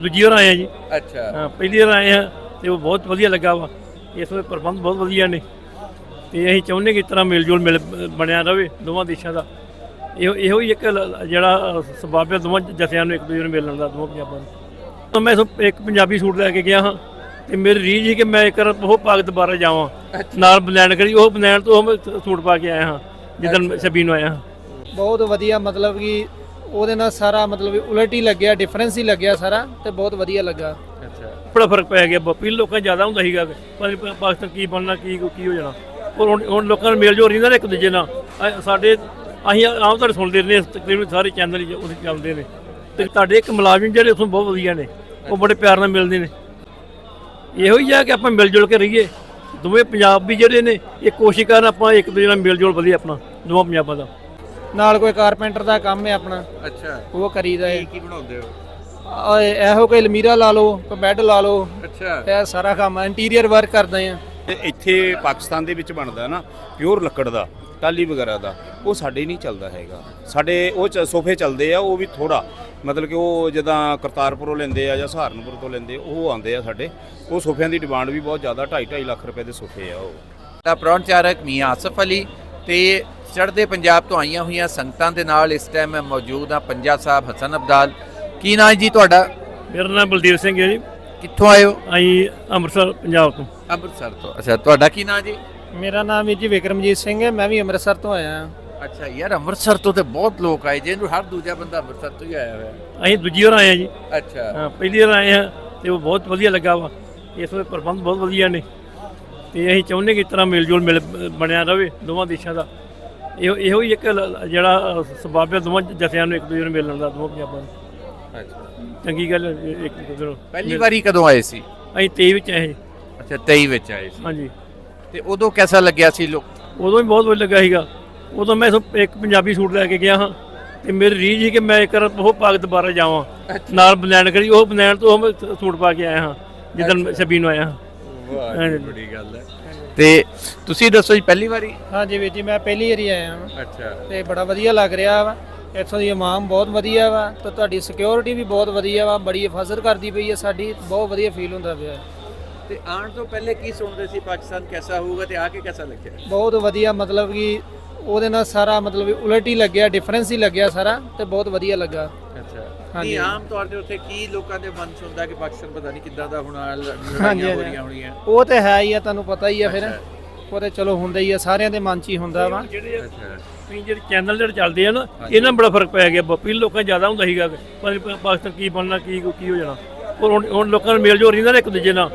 ਦੂਜੀ ਵਾਰ ਆਏ ਆ ਜੀ। ਅੱਛਾ ਹਾਂ, ਪਹਿਲੀ ਵਾਰ ਆਏ ਆ ਤੇ ਉਹ ਬਹੁਤ ਵਧੀਆ ਲੱਗਾ ਵਾ। ਇਸ ਵੇਲੇ ਪ੍ਰਬੰਧ ਬਹੁਤ ਵਧੀਆ ਨੇ ਤੇ ਅਸੀਂ ਚਾਹੁੰਦੇ ਕਿ ਇਸ ਤਰ੍ਹਾਂ ਮੇਲ ਜੋਲ ਬਣਿਆ ਰਹੇ ਦੋਵਾਂ ਦੇਸ਼ਾਂ ਦਾ। ਇਹੋ ਹੀ ਇੱਕ ਜਿਹੜਾ ਸਬੱਬ ਹੈ ਦੋਵਾਂ ਜਥਿਆਂ ਨੂੰ ਇੱਕ ਦੂਜੇ ਨੂੰ ਮਿਲਣ ਦਾ, ਦੋਵਾਂ ਪੰਜਾਬਾਂ ਨੂੰ। ਤਾਂ ਮੈਂ ਇੱਕ ਪੰਜਾਬੀ ਸੂਟ ਲੈ ਕੇ ਗਿਆ ਹਾਂ ਤੇ ਮੇਰੀ ਰੀਝ ਸੀ ਕਿ ਮੈਂ ਇੱਕ ਵਾਰ ਉਹ ਪਾ ਕੇ ਦੁਬਾਰਾ ਜਾਵਾਂ ਨਾਲ ਬਨੈਣ ਕਰੀ। ਉਹ ਬਨੈਣ ਤੋਂ ਮੈਂ ਸੂਟ ਪਾ ਕੇ ਆਇਆ ਹਾਂ ਜਿੱਦਣ 26 ਨੂੰ ਆਇਆ ਹਾਂ। ਬਹੁਤ ਵਧੀਆ, ਮਤਲਬ ਕਿ ਉਹਦੇ ਨਾਲ ਸਾਰਾ ਮਤਲਬ ਉਲਟ ਹੀ ਲੱਗਿਆ, ਡਿਫਰੈਂਸ ਹੀ ਲੱਗਿਆ ਸਾਰਾ, ਤੇ ਬਹੁਤ ਵਧੀਆ ਲੱਗਾ। ਅੱਛਾ ਬੜਾ ਫਰਕ ਪੈ ਗਿਆ। ਪਹਿਲੇ ਲੋਕਾਂ ਜ਼ਿਆਦਾ ਹੁੰਦਾ ਸੀਗਾ ਪਾਕਿਸਤਾਨ ਕੀ ਬਣਨਾ ਕੀ ਹੋ ਜਾਣਾ, ਪਰ ਹੁਣ ਲੋਕਾਂ ਨੂੰ ਮੇਲ ਜੋਲ ਰਹਿੰਦਾ ਨਾ ਇੱਕ ਦੂਜੇ ਨਾਲ। ਸਾਡੇ ਅਸੀਂ ਆਮ ਤੁਹਾਡੇ ਸੁਣਦੇ ਰਹਿੰਦੇ, ਤਕਰੀਬਨ ਸਾਰੇ ਚੈਨਲ ਉੱਥੇ ਚੱਲਦੇ ਨੇ ਤੇ ਤੁਹਾਡੇ ਇੱਕ ਮੁਲਾਜ਼ਮ ਜਿਹੜੇ ਉੱਥੋਂ ਬਹੁਤ ਵਧੀਆ ਨੇ, ਉਹ ਬੜੇ ਪਿਆਰ ਨਾਲ ਮਿਲਦੇ ਨੇ। ਇਹੋ ਹੀ ਆ ਕਿ ਆਪਾਂ ਮਿਲ ਜੁਲ ਕੇ ਰਹੀਏ। ਦੋਵੇਂ ਪੰਜਾਬੀ ਜਿਹੜੇ ਨੇ ਇਹ ਕੋਸ਼ਿਸ਼ ਕਰਨ ਆਪਾਂ ਇੱਕ ਦੂਜੇ ਨਾਲ ਮਿਲ ਜੁਲ ਵਧੀਆ ਆਪਣਾ ਦੋਵਾਂ ਪੰਜਾਬਾਂ ਦਾ। ਨਾਲ ਕੋਈ ਕਾਰਪੈਂਟਰ ਦਾ ਕੰਮ ਹੈ ਆਪਣਾ, ਅੱਛਾ ਉਹ ਕਰੀਦਾ ਹੈ। ਕੀ ਬਣਾਉਂਦੇ ਹੋ? ਇਹੋ ਕੋਈ ਅਲਮੀਰਾ ਲਾ ਲਓ, ਕੋਈ ਬੈੱਡ ਲਾ ਲਓ, ਅੱਛਾ ਇਹ ਸਾਰਾ ਕੰਮ ਇੰਟੀਰੀਅਰ ਵਰਕ ਕਰਦੇ ਆ। ਇੱਥੇ ਪਾਕਿਸਤਾਨ ਦੇ ਵਿੱਚ ਬਣਦਾ ਨਾ ਪਿਓਰ ਲੱਕੜ ਦਾ, ਟਾਲੀ ਵਗੈਰਾ ਦਾ, ਉਹ ਸਾਡੇ ਨਹੀਂ ਚੱਲਦਾ ਹੈਗਾ। ਸਾਡੇ ਉਹ ਸੋਫੇ ਚੱਲਦੇ ਆ, ਉਹ ਵੀ ਥੋੜਾ ਮਤਲਬ ਕਿ ਉਹ ਜਿੱਦਾਂ ਕਰਤਾਰਪੁਰੋਂ ਲੈਂਦੇ ਆ ਜਾਂ ਸਹਾਰਨਪੁਰ ਤੋਂ ਲੈਂਦੇ, ਉਹ ਆਉਂਦੇ ਆ ਸਾਡੇ। ਉਹ ਸੋਫਿਆਂ ਦੀ ਡਿਮਾਂਡ ਵੀ ਬਹੁਤ ਜ਼ਿਆਦਾ, 2.5 ਲੱਖ ਰੁਪਏ ਦੇ ਸੋਫੇ ਆ ਉਹ। ਤਾਂ ਪ੍ਰੋਨਚਾਰਕ ਮੀਆਂ ਆਸਫ ਅਲੀ ਤੇ ਚੜ੍ਹਦੇ ਪੰਜਾਬ ਤੋਂ ਆਈਆਂ ਹੋਈਆਂ ਸੰਗਤਾਂ ਦੇ ਨਾਲ ਇਸ ਟਾਈਮ ਮੈਂ ਮੌਜੂਦ ਹਾਂ। ਪੰਜਾ ਸਾਹਿਬ ਹਸਨ ਅਬਦਾਲ। ਕੀ ਨਾਂ ਜੀ ਤੁਹਾਡਾ? ਮੇਰਾ ਨਾਮ ਬਲਦੇਵ ਸਿੰਘ ਹੈ ਜੀ। ਕਿੱਥੋਂ ਆਏ ਹੋ? ਅਸੀਂ ਅੰਮ੍ਰਿਤਸਰ ਪੰਜਾਬ ਤੋਂ। ਅੰਮ੍ਰਿਤਸਰ ਤੋਂ। ਅੱਛਾ, ਤੁਹਾਡਾ ਕੀ ਨਾਂ ਜੀ? ਮੇਰਾ ਨਾਮ ਵੀ ਜੀ ਵਿਕਰਮਜੀਤ ਸਿੰਘ ਹੈ, ਮੈਂ ਵੀ ਅੰਮ੍ਰਿਤਸਰ ਤੋਂ ਆਇਆ ਹਾਂ। ਅੱਛਾ ਯਾਰ, ਅੰਮ੍ਰਿਤਸਰ ਤੋਂ ਤੇ ਬਹੁਤ ਲੋਕ ਆਏ, ਜਿਹਨੂੰ ਹਰ ਦੂਜਾ ਬੰਦਾ ਅੰਮ੍ਰਿਤਸਰ ਤੋਂ ਹੀ ਆਇਆ ਹੋਇਆ। ਅਸੀਂ ਦੂਜੀ ਵਾਰ ਆਏ ਆ ਜੀ। ਅੱਛਾ ਹਾਂ, ਪਹਿਲੀ ਵਾਰ ਆਏ ਆ ਤੇ ਉਹ ਬਹੁਤ ਵਧੀਆ ਲੱਗਾ ਵਾ। ਇਸ ਵੇਲੇ ਪ੍ਰਬੰਧ ਬਹੁਤ ਵਧੀਆ ਨੇ ਤੇ ਅਸੀਂ ਚਾਹੁੰਦੇ ਕਿ ਇਸ ਤਰ੍ਹਾਂ ਮੇਲ ਜੋਲ ਬਣਿਆ ਰਹੇ ਦੋਵਾਂ ਦੇਸ਼ਾਂ ਦਾ। ਇਹੋ ਹੀ ਇੱਕ ਜਿਹੜਾ ਸਬੱਬ ਹੈ ਦੋਵਾਂ ਜਥਿਆਂ ਨੂੰ ਇੱਕ ਦੂਜੇ ਨੂੰ ਮਿਲਣ ਦਾ, ਦੋਵਾਂ ਪੰਜਾਬਾਂ ਨੂੰ। ਅੱਛਾ, ਚੰਗੀ ਗੱਲ ਇੱਕ ਦੂਜੇ ਨੂੰ। ਪਹਿਲੀ ਵਾਰੀ ਕਦੋਂ ਆਏ ਸੀ? ਅਸੀਂ 23 ਵਿੱਚ ਆਏ ਜੀ। ਅੱਛਾ, 23 ਵਿੱਚ ਆਏ ਸੀ। ਹਾਂਜੀ, ਤੇ ਉਦੋਂ ਕਿਹਦਾ ਲੱਗਿਆ ਸੀ ਲੋਕ? ਉਦੋਂ ਵੀ ਬਹੁਤ ਵਧੀਆ ਲੱਗਾ ਸੀਗਾ। ਉਦੋਂ ਮੈਂ ਇੱਕ ਪੰਜਾਬੀ ਸੂਟ ਲੈ ਕੇ ਗਿਆ ਹਾਂ ਤੇ ਮੇਰੀ ਰੀਝ ਸੀ ਕਿ ਮੈਂ ਇੱਕ ਵਾਰ ਉਹ ਪਾ ਕੇ ਦੁਬਾਰਾ ਜਾਵਾਂ ਨਾਲ ਬਨੈਣ ਕਰੀ। ਉਹ ਬਨੈਣ ਤੋਂ ਮੈਂ ਸੂਟ ਪਾ ਕੇ ਆਇਆ ਹਾਂ ਜਿੱਦਣ 26 ਨੂੰ ਆਇਆ ਹਾਂ। ਵਾਹ, ਬੜੀ ਗੱਲ ਹੈ। ਤੇ ਤੁਸੀਂ ਦੱਸੋ ਜੀ, ਪਹਿਲੀ ਵਾਰੀ? ਹਾਂਜੀ ਵੀਰ ਜੀ, ਮੈਂ ਪਹਿਲੀ ਵਾਰੀ ਆਇਆ ਹਾਂ ਅੱਛਾ ਤੇ ਬੜਾ ਵਧੀਆ ਲੱਗ ਰਿਹਾ ਵਾ। ਇੱਥੋਂ ਦੀ ਇਮਾਮ ਬਹੁਤ ਵਧੀਆ ਵਾ ਤੇ ਤੁਹਾਡੀ ਸਿਕਿਉਰਿਟੀ ਵੀ ਬਹੁਤ ਵਧੀਆ ਵਾ, ਬੜੀ ਹਿਫਾਜ਼ਤ ਕਰਦੀ ਪਈ ਹੈ ਸਾਡੀ। ਬਹੁਤ ਵਧੀਆ ਫੀਲ ਹੁੰਦਾ ਪਿਆ। ਤੇ ਆਉਣ ਤੋਂ ਪਹਿਲੇ ਕੀ ਸੁਣਦੇ ਸੀ ਪਾਕਿਸਤਾਨ ਕੈਸਾ ਹੋਊਗਾ ਤੇ ਆ ਕੇ ਕੈਸਾ ਲੱਗਿਆ? ਬਹੁਤ ਵਧੀਆ, ਮਤਲਬ ਕਿ ਉਹਦੇ ਨਾਲ ਸਾਰਾ ਮਤਲਬ ਉਲਟ ਹੀ ਲੱਗਿਆ, ਡਿਫਰੈਂਸ ਹੀ ਲੱਗਿਆ ਸਾਰਾ, ਤੇ ਬਹੁਤ ਵਧੀਆ ਲੱਗਾ। ਅੱਛਾ, ਹਾਂਜੀ। ਨਹੀਂ ਆਮ ਤੌਰ ਤੇ ਉੱਥੇ ਕੀ ਲੋਕਾਂ ਦੇ ਮਨ 'ਚ ਹੁੰਦਾ ਕਿ ਪਾਕਿਸਤਾਨ ਪਤਾ ਨਹੀਂ ਕਿੱਦਾਂ ਦਾ ਹੋਣਾ, ਹਾਂਜੀ, ਲੜਾਈਆਂ ਹੋ ਰਹੀਆਂ ਹੋਣੀਆਂ? ਉਹ ਤੇ ਹੈ ਹੀ ਆ, ਤੁਹਾਨੂੰ ਪਤਾ ਹੀ ਆ। ਫਿਰ ਉਹ ਤੇ ਚਲੋ ਹੁੰਦਾ ਹੀ ਆ, ਸਾਰਿਆਂ ਦੇ ਮਨ 'ਚ ਹੀ ਹੁੰਦਾ ਵਾ। ਜਿਹੜੇ ਅੱਛਾ ਜਿਹੜੇ ਚੈਨਲ ਜਿਹੜੇ ਚੱਲਦੇ ਆ ਨਾ, ਇਹਨਾਂ ਨਾਲ ਬੜਾ ਫਰਕ ਪੈ ਗਿਆ। ਪਹਿਲੇ ਲੋਕਾਂ ਜ਼ਿਆਦਾ ਹੁੰਦਾ ਸੀਗਾ ਪਾਕਿਸਤਾਨ ਕੀ ਬਣਨਾ ਕੀ ਹੋ ਜਾਣਾ, ਪਰ ਹੁਣ ਲੋਕਾਂ ਨੂੰ ਮੇਲ ਜੋਲ ਰਹਿੰਦਾ ਨਾ ਇੱਕ ਦੂਜੇ ਨਾਲ।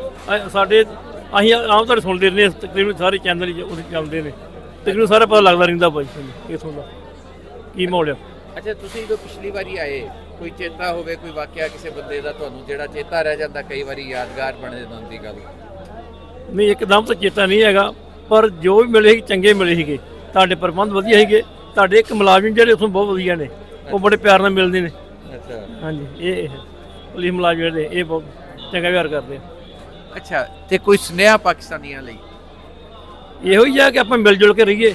ਸਾਡੇ ਅਸੀਂ ਆਮ ਤੁਹਾਡੇ ਸੁਣਦੇ ਰਹਿੰਦੇ, ਤਕਰੀਬਨ ਸਾਰੇ ਚੈਨਲ ਉੱਥੇ ਚੱਲਦੇ ਨੇ, ਤਕਰੀਬਨ ਸਾਰਾ ਪਤਾ ਲੱਗਦਾ ਰਹਿੰਦਾ ਬਾਈ ਇਥੋਂ ਦਾ ਕੀ ਮਾਹੌਲ ਆ। ਅੱਛਾ, ਤੁਸੀਂ ਜਦੋਂ ਪਿਛਲੀ ਵਾਰੀ ਆਏ, ਕੋਈ ਚੇਤਾ ਹੋਵੇ ਕੋਈ ਵਾਕਿਆ ਕਿਸੇ ਬੰਦੇ ਦਾ ਤੁਹਾਨੂੰ ਜਿਹੜਾ ਚੇਤਾ ਰਹਿ ਜਾਂਦਾ, ਕਈ ਵਾਰੀ ਯਾਦਗਾਰ ਬਣ ਜਾਂਦਾ ਦੀ ਗੱਲ? ਨਹੀਂ, ਇੱਕਦਮ ਤਾਂ ਚੇਤਾ ਨਹੀਂ ਹੈਗਾ, ਪਰ ਜੋ ਵੀ ਮਿਲੇ ਸੀ ਚੰਗੇ ਮਿਲੇ ਸੀਗੇ। ਤੁਹਾਡੇ ਪ੍ਰਬੰਧ ਵਧੀਆ ਸੀਗੇ। ਤੁਹਾਡੇ ਇੱਕ ਮੁਲਾਜ਼ਮ ਜਿਹੜੇ ਉੱਥੋਂ ਬਹੁਤ ਵਧੀਆ ਨੇ, ਉਹ ਬੜੇ ਪਿਆਰ ਨਾਲ ਮਿਲਦੇ ਨੇ। ਅੱਛਾ ਹਾਂਜੀ, ਇਹ ਪੁਲਿਸ ਮੁਲਾਜ਼ਮ ਜਿਹੜੇ ਇਹ ਬਹੁਤ ਚੰਗਾ ਵਿਹਾਰ ਕਰਦੇ ਆ। ਅੱਛਾ, ਤੇ ਕੋਈ ਸੁਨੇਹਾ ਪਾਕਿਸਤਾਨੀਆਂ ਲਈ? ਇਹੋ ਹੀ ਆ ਕਿ ਆਪਾਂ ਮਿਲ ਜੁਲ ਕੇ ਰਹੀਏ।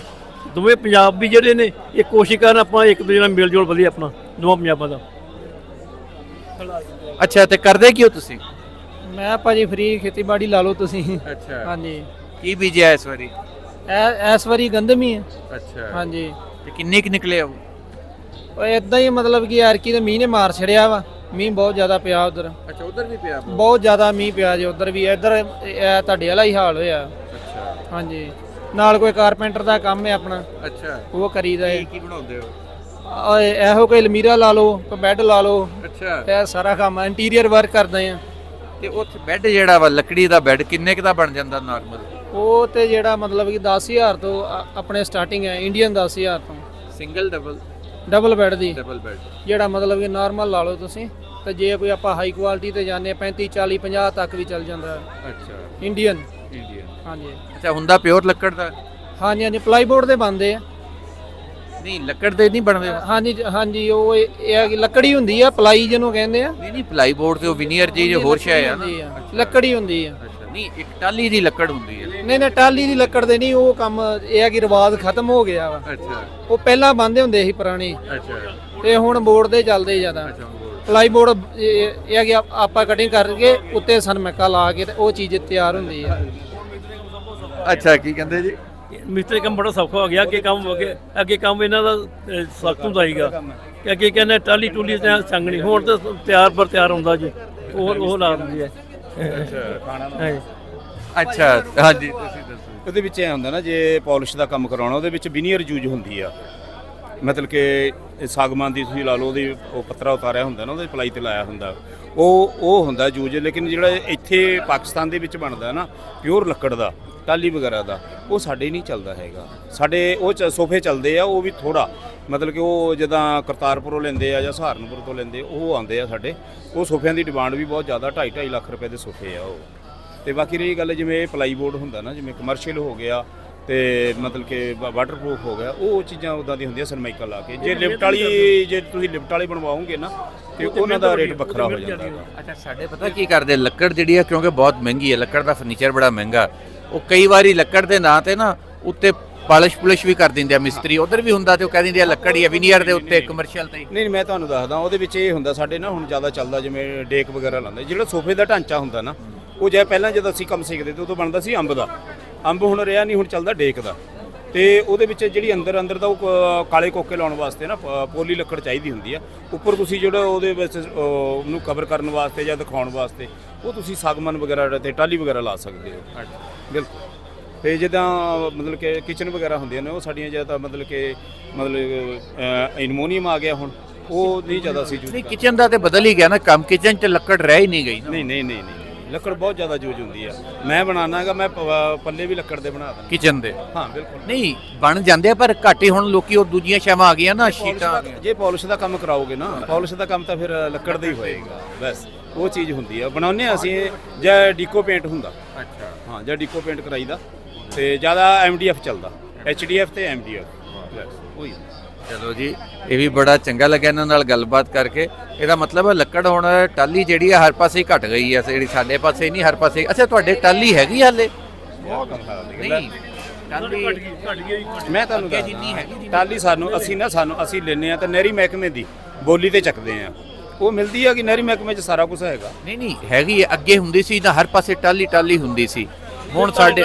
ਦੋਵੇਂ ਪੰਜਾਬੀ ਜਿਹੜੇ ਨੇ ਇਹ ਕੋਸ਼ਿਸ਼ ਕਰਨ ਆਪਾਂ ਇੱਕ ਦੂਜੇ ਨਾਲ ਮਿਲ ਜੁਲ ਵਧੀਆ ਆਪਣਾ ਦੋਵਾਂ ਪੰਜਾਬਾਂ ਦਾ। ਅੱਛਾ, ਤੇ ਕਰਦੇ ਕੀ ਹੋ ਤੁਸੀਂ? ਮੈਂ ਭਾਜੀ ਫ੍ਰੀ ਖੇਤੀਬਾੜੀ ਲਾ ਲਓ ਤੁਸੀਂ। ਅੱਛਾ, ਹਾਂਜੀ, ਕੀ ਬੀਜਿਆ ਇਸ ਵਾਰੀ? ਇਸ ਵਾਰੀ ਗੰਦਮ ਹੀ ਹੈ। ਅੱਛਾ, ਹਾਂਜੀ, ਤੇ ਕਿੰਨੇ ਕਿ ਨਿਕਲੇ ਉਹ? ਉਹ ਇਦਾਂ ਹੀ ਮਤਲਬ ਕਿ ਐਰਕੀ ਦੇ ਮੀਂਹ ਨੇ ਮਾਰ ਛੜਿਆ ਵਾ। ਮੀਂਹ ਬਹੁਤ ਜ਼ਿਆਦਾ ਪਿਆ ਉਧਰ, ਅੱਛਾ, ਉਧਰ ਵੀ ਪਿਆ? ਬਹੁਤ ਜ਼ਿਆਦਾ ਮੀਂਹ ਪਿਆ ਜੇ ਉਧਰ ਵੀ। ਇੱਧਰ ਤੁਹਾਡੇ ਵਾਲਾ ਹੀ ਹਾਲ ਹੋਇਆ। ਅੱਛਾ ਹਾਂਜੀ, ਨਾਲ ਕੋਈ ਕਾਰਪੈਂਟਰ ਦਾ ਕੰਮ ਹੈ ਆਪਣਾ, ਅੱਛਾ, ਉਹ ਕਰੀਦਾ ਹੈ। ਕੀ ਬਣਾਉਂਦੇ ਹੋ? ਇਹੋ ਕੋਈ ਅਲਮੀਰਾ ਲਾ ਲਓ, ਕੋਈ ਬੈੱਡ ਲਾ ਲਓ, ਅੱਛਾ, ਇਹ ਸਾਰਾ ਕੰਮ ਇੰਟੀਰੀਅਰ ਵਰਕ ਕਰਦੇ ਆ। ਤੇ ਉੱਥੇ ਬੈੱਡ ਜਿਹੜਾ ਵਾ ਲੱਕੜੀ ਦਾ ਬੈੱਡ ਕਿੰਨੇ ਕੁ ਦਾ ਬਣ ਜਾਂਦਾ ਨਾਰਮਲ? ਉਹ ਤੇ ਜਿਹੜਾ ਮਤਲਬ ਕਿ 10000 ਤੋਂ ਆਪਣੇ ਸਟਾਰਟਿੰਗ ਹੈ, ਇੰਡੀਅਨ 10000 ਤੋਂ। Single double? ਡਬਲ ਬੈੱਡ ਦੀ, ਡਬਲ ਬੈੱਡ। ਜਿਹੜਾ ਮਤਲਬ ਕਿ ਨਾਰਮਲ ਲਾ ਲਓ ਤੁਸੀਂ, ਤੇ ਜੇ ਕੋਈ ਆਪਾਂ ਹਾਈ ਕੁਆਲਿਟੀ ਤੇ ਜਾਂਦੇ 35 40 50 ਤੱਕ ਵੀ ਚੱਲ ਜਾਂਦਾ ਅੱਛਾ, ਇੰਡੀਅਨ। ਇੰਡੀਅਨ। ਹਾਂਜੀ ਅੱਛਾ, ਹੁੰਦਾ ਪਿਓਰ ਲੱਕੜ ਦਾ? ਹਾਂਜੀ ਹਾਂਜੀ, ਪਲਾਈਬੋਰਡ ਦੇ ਬਣਦੇ ਆ। ਨਹੀਂ, ਲੱਕੜ ਦੇ ਨਹੀਂ ਬਣਦੇ? ਹਾਂਜੀ ਹਾਂਜੀ, ਉਹ ਇਹ ਲੱਕੜੀ ਹੁੰਦੀ ਆ, ਪਲਾਈ ਜਿਹਨੂੰ ਕਹਿੰਦੇ ਆ। ਨਹੀਂ ਨਹੀਂ, ਪਲਾਈ ਬੋਰਡ ਤੇ ਉਹ ਵਿਨੀਅਰ ਜੀ ਹੋਰ ਸ਼ੈ ਆ ਨਾ। ਲੱਕੜੀ ਹੁੰਦੀ ਆ। ਅੱਛਾ, ਨਹੀਂ ਇੱਕ ਟਾਲੀ ਦੀ ਲੱਕੜ ਹੁੰਦੀ ਹੈ। ਨਹੀਂ ਨਹੀਂ, ਟਾਲੀ ਦੀ ਲੱਕੜ ਦੇ ਨਹੀਂ, ਉਹ ਕੰਮ ਇਹ ਆ ਕਿ ਰਿਵਾਜ ਖਤਮ ਹੋ ਗਿਆ ਵਾ। ਅੱਛਾ ਉਹ ਪਹਿਲਾਂ ਬੰਦੇ ਹੁੰਦੇ ਸੀ ਪੁਰਾਣੇ, ਅੱਛਾ ਤੇ ਹੁਣ ਬੋਰਡ ਦੇ ਚੱਲਦੇ ਜ਼ਿਆਦਾ। ਅੱਛਾ, ਪਲਾਈ ਬੋਰਡ ਇਹ ਹੈ ਕਿ ਆਪਾਂ ਕਟਿੰਗ ਕਰਕੇ ਉੱਤੇ ਸਨਮੈਕਾ ਲਾ ਕੇ ਤੇ ਉਹ ਚੀਜ਼ ਤਿਆਰ ਹੁੰਦੀ ਹੈ। ਅੱਛਾ ਕੀ ਕਹਿੰਦੇ ਜੀ? ਮਿਸਤਰੀ ਕੰਮ ਬੜਾ ਸੌਖਾ ਹੋ ਗਿਆ। ਅੱਗੇ ਕੰਮ ਇਹਨਾਂ ਦਾ ਸਖਤ ਹੁੰਦਾ ਸੀਗਾ ਕਿ ਅੱਗੇ ਕਹਿੰਦੇ ਟਾਲੀ ਟੂਲੀ ਤੇ ਸੰਗਣੀ, ਹੁਣ ਤਾਂ ਤਿਆਰ ਪਰ ਤਿਆਰ ਹੁੰਦਾ ਜੀ, ਉਹ ਲਾ ਦਿੰਦੀ ਹੈ। ਹਾਂਜੀ। ਅੱਛਾ ਹਾਂਜੀ ਤੁਸੀਂ ਦੱਸੋ। ਉਹਦੇ ਵਿੱਚ ਇਹ ਹੁੰਦਾ ਨਾ, ਜੇ ਪਾਲਿਸ਼ ਦਾ ਕੰਮ ਕਰਾਉਣਾ ਉਹਦੇ ਵਿੱਚ ਵਿਨੀਅਰ ਯੂਜ਼ ਹੁੰਦੀ ਆ। ਮਤਲਬ ਕਿ ਸਾਗਮਾਨ ਦੀ ਤੁਸੀਂ ਲਾ ਲਓ, ਉਹਦੀ ਉਹ ਪੱਤਰਾ ਉਤਾਰਿਆ ਹੁੰਦਾ ਨਾ, ਉਹਦੇ ਪਲਾਈ ਤੇ ਲਾਇਆ ਹੁੰਦਾ, ਉਹ ਹੁੰਦਾ ਯੂਜ਼। ਲੇਕਿਨ ਜਿਹੜਾ ਇੱਥੇ ਪਾਕਿਸਤਾਨ ਦੇ ਵਿੱਚ ਬਣਦਾ ਨਾ ਪਿਓਰ ਲੱਕੜ ਦਾ, ਟਾਲੀ ਵਗੈਰਾ ਦਾ, ਉਹ ਸਾਡੇ ਨਹੀਂ ਚੱਲਦਾ ਹੈਗਾ। ਸਾਡੇ ਉਹ ਸੋਫੇ ਚੱਲਦੇ ਆ, ਉਹ ਵੀ ਥੋੜਾ ਮਤਲਬ ਕਿ ਉਹ ਜਿੱਦਾਂ ਕਰਤਾਰਪੁਰੋਂ ਲੈਂਦੇ ਆ ਜਾਂ ਸਹਾਰਨਪੁਰ ਤੋਂ ਲੈਂਦੇ, ਉਹ ਆਉਂਦੇ ਆ ਸਾਡੇ। ਉਹ ਸੋਫਿਆਂ ਦੀ ਡਿਮਾਂਡ ਵੀ ਬਹੁਤ ਜ਼ਿਆਦਾ, 2.5 ਲੱਖ ਰੁਪਏ ਦੇ ਸੋਫੇ ਆ ਉਹ। ਤੇ ਬਾਕੀ ਰਹੀ ਗੱਲ ਜਿਵੇਂ ਪਲਾਈ ਬੋਰਡ ਹੁੰਦਾ ਨਾ, ਜਿਵੇਂ ਕਮਰਸ਼ੀਅਲ ਹੋ ਗਿਆ ਤੇ ਮਤਲਬ ਕਿ ਵਾਟਰਪ੍ਰੂਫ ਹੋ ਗਿਆ, ਉਹ ਚੀਜ਼ਾਂ ਉੱਦਾਂ ਦੀਆਂ ਹੁੰਦੀਆਂ ਸਨਮਾਈਕਾ ਲਾ ਕੇ। ਜੇ ਲਿਫਟ ਵਾਲੀ, ਜੇ ਤੁਸੀਂ ਲਿਫਟ ਵਾਲੀ ਬਣਵਾਓਗੇ ਨਾ ਤੇ ਉਹਨਾਂ ਦਾ ਰੇਟ ਵੱਖਰਾ ਹੋ ਜਾਂਦਾ ਹੈ। ਅੱਛਾ ਸਾਡੇ ਪਤਾ ਕੀ ਕਰਦੇ, ਲੱਕੜ ਜਿਹੜੀ ਹੈ ਕਿਉਂਕਿ ਬਹੁਤ ਮਹਿੰਗੀ ਹੈ, ਲੱਕੜ ਦਾ ਫਰਨੀਚਰ ਬੜਾ ਮਹਿੰਗਾ, ਉਹ ਕਈ ਵਾਰੀ ਲੱਕੜ ਦੇ ਨਾਂ ਤੇ ਨਾ ਉੱਤੇ ਪਾਲਿਸ਼ ਪੁਲਿਸ਼ ਵੀ ਕਰ ਦਿੰਦੇ ਆ ਮਿਸਤਰੀ, ਉਧਰ ਵੀ ਹੁੰਦਾ ਤੇ ਉਹ ਕਹਿ ਦਿੰਦੇ ਆ ਲੱਕੜ ਹੀ ਹੈ, ਵਿਨੀਅਰ ਦੇ ਉੱਤੇ ਕਮਰਸ਼ੀਅਲ ਤੇ। ਨਹੀਂ ਮੈਂ ਤੁਹਾਨੂੰ ਦੱਸਦਾ, ਉਹਦੇ ਵਿੱਚ ਇਹ ਹੁੰਦਾ ਸਾਡੇ ਨਾ ਹੁਣ ਜ਼ਿਆਦਾ ਚੱਲਦਾ, ਜਿਵੇਂ ਡੇਕ ਵਗੈਰਾ ਲਾਉਂਦੇ, ਜਿਹੜਾ ਸੋਫੇ ਦਾ ਢਾਂਚਾ ਹੁੰਦਾ ਨਾ, ਉਹ ਜੇ ਪਹਿਲਾਂ ਜਦੋਂ ਅਸੀਂ ਕੰਮ ਸਿੱਖਦੇ ਤੇ ਉਦੋਂ ਬਣਦਾ ਸੀ ਅੰਬ ਦਾ। ਅੰਬ ਹੁਣ ਰਿਹਾ ਨਹੀਂ, ਹੁਣ ਚੱਲਦਾ ਡੇਕ ਦਾ। ਤੇ ਉਹਦੇ ਵਿੱਚ ਜਿਹੜੀ ਅੰਦਰ ਦਾ ਉਹ ਕਾਲੇ ਕੋਕੇ ਲਾਉਣ ਵਾਸਤੇ ਨਾ ਪੋਲੀ ਲੱਕੜ ਚਾਹੀਦੀ ਹੁੰਦੀ ਆ। ਉੱਪਰ ਤੁਸੀਂ ਜਿਹੜਾ ਉਹਦੇ ਵਿੱਚ ਉਹਨੂੰ ਕਵਰ ਕਰਨ ਵਾਸਤੇ ਜਾਂ ਦਿਖਾਉਣ ਵਾਸਤੇ ਉਹ ਤੁਸੀਂ ਸਾਗਮਨ ਵਗੈਰਾ ਤੇ ਟਾਲੀ ਵਗੈਰਾ ਲਾ ਸਕਦੇ ਹੋ। ਬਿਲਕੁਲ। ਤੇ ਜਿੱਦਾਂ ਮਤਲਬ ਕਿ ਕਿਚਨ ਵਗੈਰਾ ਹੁੰਦੀਆਂ ਨੇ, ਉਹ ਸਾਡੀਆਂ ਜ਼ਿਆਦਾ ਮਤਲਬ ਕਿ ਐਲੂਮੀਨੀਅਮ ਆ ਗਿਆ ਹੁਣ, ਉਹ ਨਹੀਂ ਜ਼ਿਆਦਾ ਸੀ ਯੂਜ਼। ਨਹੀਂ ਕਿਚਨ ਦਾ ਤੇ ਬਦਲ ਹੀ ਗਿਆ ਨਾ ਕੰਮ, ਕਿਚਨ 'ਚ ਲੱਕੜ ਰਹਿ ਹੀ ਨਹੀਂ ਗਈ ਨਾ। ਨਹੀਂ ਲੱਕੜ ਬਹੁਤ ਜ਼ਿਆਦਾ ਯੂਜ਼ ਹੁੰਦੀ ਆ। ਮੈਂ ਬਣਾਉਣਾਗਾ, ਮੈਂ ਪੱਲੇ ਵੀ ਲੱਕੜ ਦੇ ਬਣਾ ਦਿੰਦਾ ਕਿਚਨ ਦੇ। ਹਾਂ ਬਿਲਕੁਲ। ਨਹੀਂ ਬਣ ਜਾਂਦੇ ਆ ਪਰ ਘੱਟ ਹੀ, ਹੁਣ ਲੋਕੀ ਉਹ ਦੂਜੀਆਂ ਸ਼ਾਵਾਂ ਆ ਗਈਆਂ ਨਾ, ਸ਼ੀਟਾਂ। ਜੇ ਪਾਲਿਸ਼ ਦਾ ਕੰਮ ਕਰਾਓਗੇ ਨਾ, ਪਾਲਿਸ਼ ਦਾ ਕੰਮ ਤਾਂ ਫਿਰ ਲੱਕੜ ਦਾ ਹੀ ਹੋਏਗਾ। ਬਸ ਉਹ ਚੀਜ਼ ਹੁੰਦੀ ਆ। ਬਣਾਉਂਦੇ ਆ ਅਸੀਂ ਜਾਂ ਡੀਕੋ ਪੇਂਟ ਹੁੰਦਾ। ਅੱਛਾ ਹਾਂ, ਜਾਂ ਡੀਕੋ ਪੇਂਟ ਕਰਾਈਦਾ ਤੇ ਜ਼ਿਆਦਾ MDF ਚੱਲਦਾ, HDF ਤੇ MDF ਬਸ ਉਹੀ। ਚਲੋ ਜੀ, ਇਹ ਵੀ ਬੜਾ ਚੰਗਾ ਲੱਗਿਆ ਇਹਨਾਂ ਨਾਲ ਗੱਲਬਾਤ ਕਰਕੇ। ਇਹਦਾ ਮਤਲਬ ਹੈ ਲੱਕੜ ਹੁਣ ਟਾਲੀ ਜਿਹੜੀ ਆ ਹਰ ਪਾਸੇ ਹੀ ਘਟ ਗਈ ਹੈ, ਜਿਹੜੀ ਸਾਡੇ ਪਾਸੇ ਨਹੀਂ ਹਰ ਪਾਸੇ। ਅੱਛਾ ਤੁਹਾਡੇ ਟਾਲੀ ਹੈਗੀ ਹਾਲੇ? ਨਹੀਂ ਟਾਲੀ ਮੈਂ ਤੁਹਾਨੂੰ ਦੱਸਦਾ, ਟਾਲੀ ਅਸੀਂ ਲੈਂਦੇ ਆ ਤਾਂ ਨਹਿਰੀ ਮਹਿਕਮੇ ਦੀ ਬੋਲੀ ਤੇ ਚੱਕਦੇ ਆ। ਉਹ ਮਿਲਦੀ ਆ ਕਿ ਨਹਿਰੀ ਮਹਿਕਮੇ 'ਚ ਸਾਰਾ ਕੁਝ ਹੈਗਾ। ਨਹੀਂ ਹੈਗੀ ਹੈ, ਅੱਗੇ ਹੁੰਦੀ ਸੀ ਤਾਂ ਹਰ ਪਾਸੇ ਟਾਲੀ ਹੁੰਦੀ ਸੀ। ਹੁਣ ਸਾਡੇ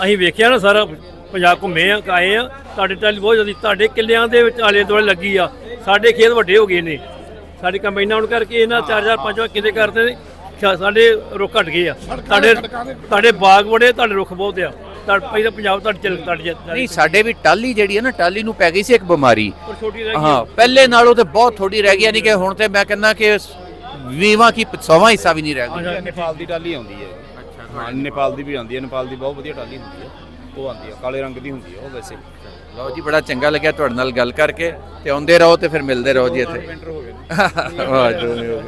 ਅਸੀਂ ਵੇਖਿਆ ਨਾ, ਸਾਰਾ ਪੰਜਾਬ ਘੁੰਮੇ ਆ, ਆਏ ਆ, ਤੁਹਾਡੇ ਟਾਲੀ ਬਹੁਤ ਜ਼ਿਆਦਾ, ਤੁਹਾਡੇ ਕਿੱਲਿਆਂ ਦੇ ਵਿੱਚ ਆਲੇ ਦੁਆਲੇ ਲੱਗੀ ਆ। ਸਾਡੇ ਖੇਤ ਵੱਡੇ ਹੋ ਗਏ ਨੇ, ਸਾਡੀ ਕੰਬਾਈਨਾਂ ਹੋਣ ਕਰਕੇ ਇਹਨਾਂ 4-4 5 ਕਿੱਲੇ ਕਰਦੇ ਨੇ, ਸਾਡੇ ਰੁੱਖ ਘਟ ਗਏ ਆ। ਤੁਹਾਡੇ ਬਾਗ ਬੜੇ, ਤੁਹਾਡੇ ਰੁੱਖ ਬਹੁਤ ਆ। ਪਹਿਲਾਂ ਪੰਜਾਬ ਤੁਹਾਡੀ ਨਹੀਂ ਸਾਡੇ ਵੀ ਟਾਲੀ ਜਿਹੜੀ ਹੈ ਨਾ, ਟਾਲੀ ਨੂੰ ਪੈ ਗਈ ਸੀ ਇੱਕ ਬਿਮਾਰੀ। ਛੋਟੀ ਰਹਿ ਹਾਂ ਪਹਿਲੇ ਨਾਲੋਂ ਤੇ ਬਹੁਤ ਥੋੜੀ ਰਹਿ ਗਈ, ਨਹੀਂ ਕਿ ਹੁਣ ਤੇ ਮੈਂ ਕਹਿੰਦਾ ਕਿ 20ਵਾਂ ਕੀ 100ਵਾਂ ਹਿੱਸਾ ਵੀ ਨਹੀਂ ਰਹਿ ਗਿਆ। ਨੇਪਾਲ ਦੀ ਟਾਲੀ ਆਉਂਦੀ ਹੈ। ਹਾਂ ਨੇਪਾਲ ਦੀ ਵੀ ਆਉਂਦੀ ਹੈ, ਨੇਪਾਲ ਦੀ ਬਹੁਤ ਵਧੀਆ ਟਾਲੀ ਹੁੰਦੀ ਹੈ, ਉਹ ਆਉਂਦੀ ਹੈ, ਕਾਲੇ ਰੰਗ ਦੀ ਹੁੰਦੀ ਹੈ ਉਹ। ਵੈਸੇ ਲਓ ਜੀ, ਬੜਾ ਚੰਗਾ ਲੱਗਿਆ ਤੁਹਾਡੇ ਨਾਲ ਗੱਲ ਕਰਕੇ, ਤੇ ਆਉਂਦੇ ਰਹੋ ਤੇ ਫਿਰ ਮਿਲਦੇ ਰਹੋ ਜੀ ਇੱਥੇ। ਵਿੰਟਰ ਹੋ ਗਏ ਨੇ।